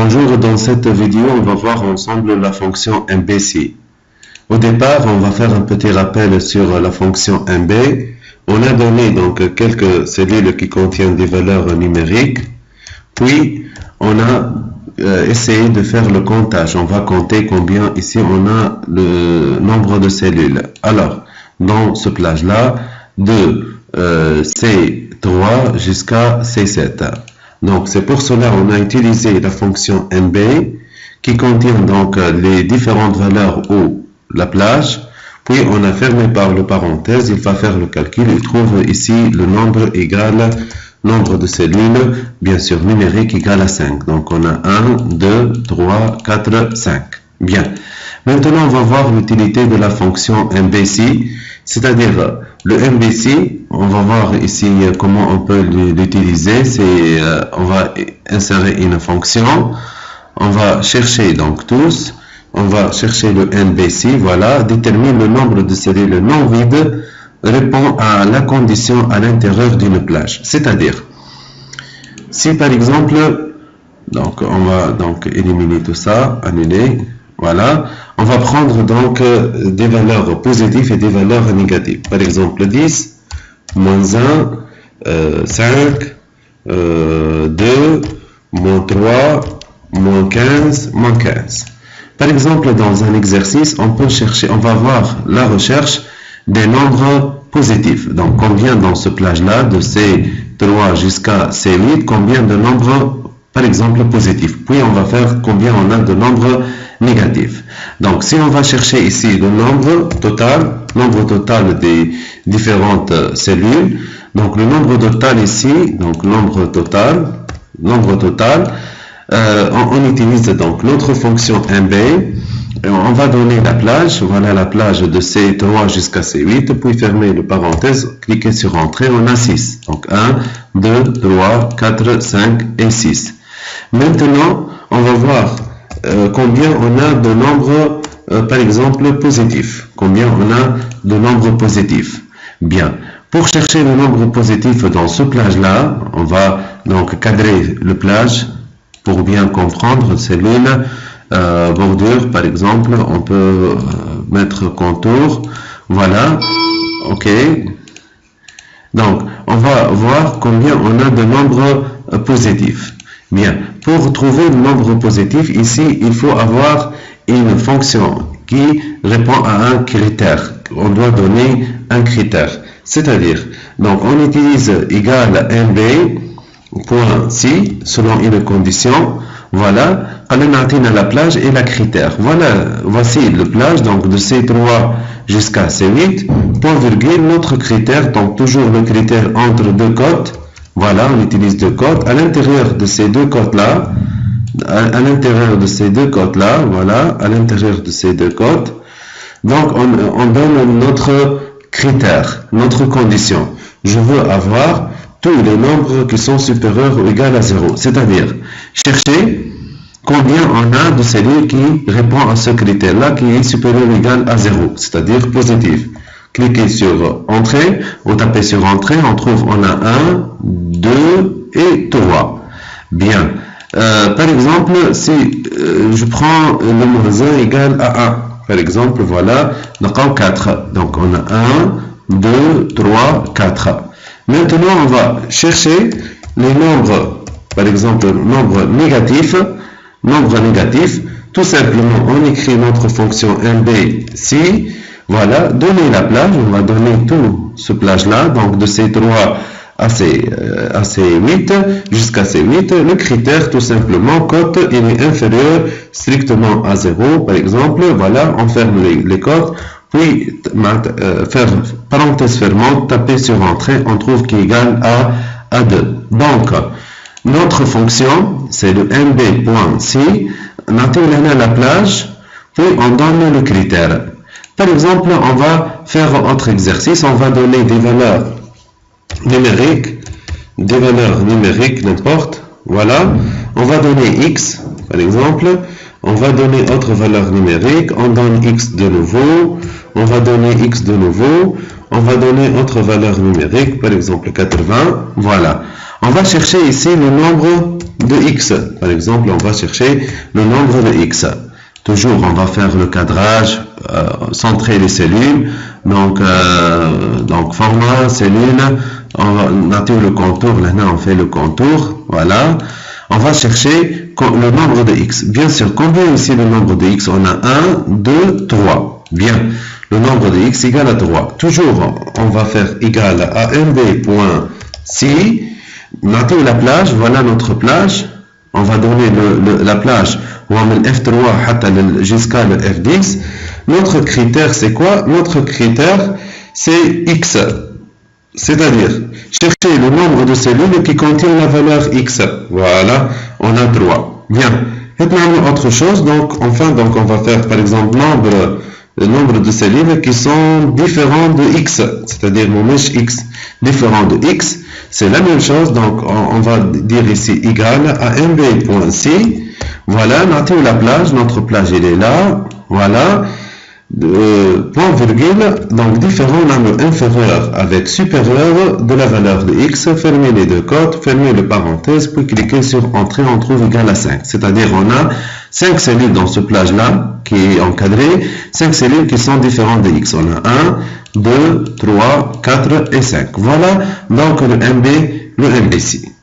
Bonjour, dans cette vidéo, on va voir ensemble la fonction MBC. Au départ, on va faire un petit rappel sur la fonction MB. On a donné donc quelques cellules qui contiennent des valeurs numériques. Puis, on a essayé de faire le comptage. On va compter combien ici on a le nombre de cellules. Alors, dans ce plage-là, de C3 jusqu'à C7. Donc, c'est pour cela qu'on a utilisé la fonction MB qui contient donc les différentes valeurs ou la plage. Puis, on a fermé par le parenthèse. Il va faire le calcul. Il trouve ici le nombre égal nombre de cellules, bien sûr numérique égal à 5. Donc, on a 1, 2, 3, 4, 5. Bien. Maintenant, on va voir l'utilité de la fonction MBC, c'est-à-dire le MBC, on va voir ici comment on peut l'utiliser. On va insérer une fonction, on va chercher donc tous, on va chercher le MBC, voilà, détermine le nombre de cellules non vides, répond à la condition à l'intérieur d'une plage. C'est-à-dire, si par exemple, donc on va donc éliminer tout ça, annuler. Voilà, on va prendre donc des valeurs positives et des valeurs négatives. Par exemple, 10, moins 1, 5, 2, moins 3, moins 15, moins 15. Par exemple, dans un exercice, on peut chercher, on va voir la recherche des nombres positifs. Donc, combien dans ce plage-là, de C3 jusqu'à C8, combien de nombres, par exemple, positifs. Puis, on va faire combien on a de nombres négatif. Donc, si on va chercher ici le nombre total des différentes cellules, donc le nombre total ici, donc nombre total, on utilise donc notre fonction MB, et on va donner la plage, voilà la plage de C3 jusqu'à C8, puis fermer le parenthèse, cliquer sur Entrée, on a 6. Donc 1, 2, 3, 4, 5 et 6. Maintenant, on va voir combien on a de nombres, par exemple, positifs. Combien on a de nombres positifs. Bien. Pour chercher le nombre positif dans ce plage-là, on va donc cadrer le plage pour bien comprendre cellule, bordure, par exemple. On peut mettre contour. Voilà. OK. Donc, on va voir combien on a de nombres positifs. Bien, pour trouver le nombre positif, ici, il faut avoir une fonction qui répond à un critère. On doit donner un critère. C'est-à-dire, donc on utilise égal MB, point si, selon une condition. Voilà, on a la plage et la critère. Voilà, voici le plage, donc de C3 jusqu'à C8, point virgule, notre critère, donc toujours le critère entre deux cotes. Voilà, on utilise deux cotes. À l'intérieur de ces deux cotes-là, voilà, à l'intérieur de ces deux cotes, donc on donne notre critère, notre condition. Je veux avoir tous les nombres qui sont supérieurs ou égaux à 0. C'est-à-dire, chercher combien on a de cellules qui répondent à ce critère-là qui est supérieur ou égal à 0, c'est-à-dire positif. Cliquez sur Entrée, ou tapez sur Entrée, on a 1, 2 et 3. Bien. Par exemple, si je prends le moins 1 égal à 1, par exemple, voilà, donc en 4. Donc on a 1, 2, 3, 4. Maintenant, on va chercher les nombres, par exemple, nombres négatifs. Tout simplement, on écrit notre fonction MBC. Voilà, donner la plage, on va donner tout ce plage-là, donc de C3 à C8 jusqu'à C8. Le critère, tout simplement, cote, il est inférieur strictement à 0, par exemple. Voilà, on ferme les cotes, puis faire parenthèse fermante, taper sur Entrée, on trouve qu'il est égal à 2. Donc, notre fonction, c'est le MB.C, on a la plage, puis on donne le critère. Par exemple, on va faire un autre exercice, on va donner des valeurs numériques, n'importe, voilà, on va donner X, par exemple, On va donner autre valeur numérique, on donne x de nouveau, on va donner x de nouveau, on va donner autre valeur numérique, par exemple 80, voilà. On va chercher ici le nombre de x, par exemple on va chercher le nombre de x. Toujours on va faire le cadrage, centrer les cellules, donc format, cellule, on nature le contour, là on fait le contour, voilà. On va chercher le nombre de x. Bien sûr, combien ici le nombre de x? On a 1, 2, 3. Bien. Le nombre de x égale à 3. Toujours, on va faire égal à mb.c. Nature la plage, voilà notre plage. On va donner la plage F3 jusqu'à le F10. Notre critère, c'est quoi? Notre critère, c'est x. C'est-à-dire, chercher le nombre de cellules qui contiennent la valeur x. Voilà, on a 3. Bien. Maintenant, autre chose, donc on va faire par exemple le nombre de cellules qui sont différents de x, c'est-à-dire mon mèche x différent de x. C'est la même chose, donc on va dire ici égal à mb.c. Voilà, la plage, notre plage elle est là. Voilà. Point virgule, donc différent nombre inférieur avec supérieur de la valeur de x, fermez les deux côtes, fermez les parenthèses, puis cliquez sur entrée, on trouve égal à 5. C'est-à-dire on a 5 cellules dans ce plage-là qui est encadré, 5 cellules qui sont différentes de x. On a 1, 2, 3, 4 et 5. Voilà donc le MBC.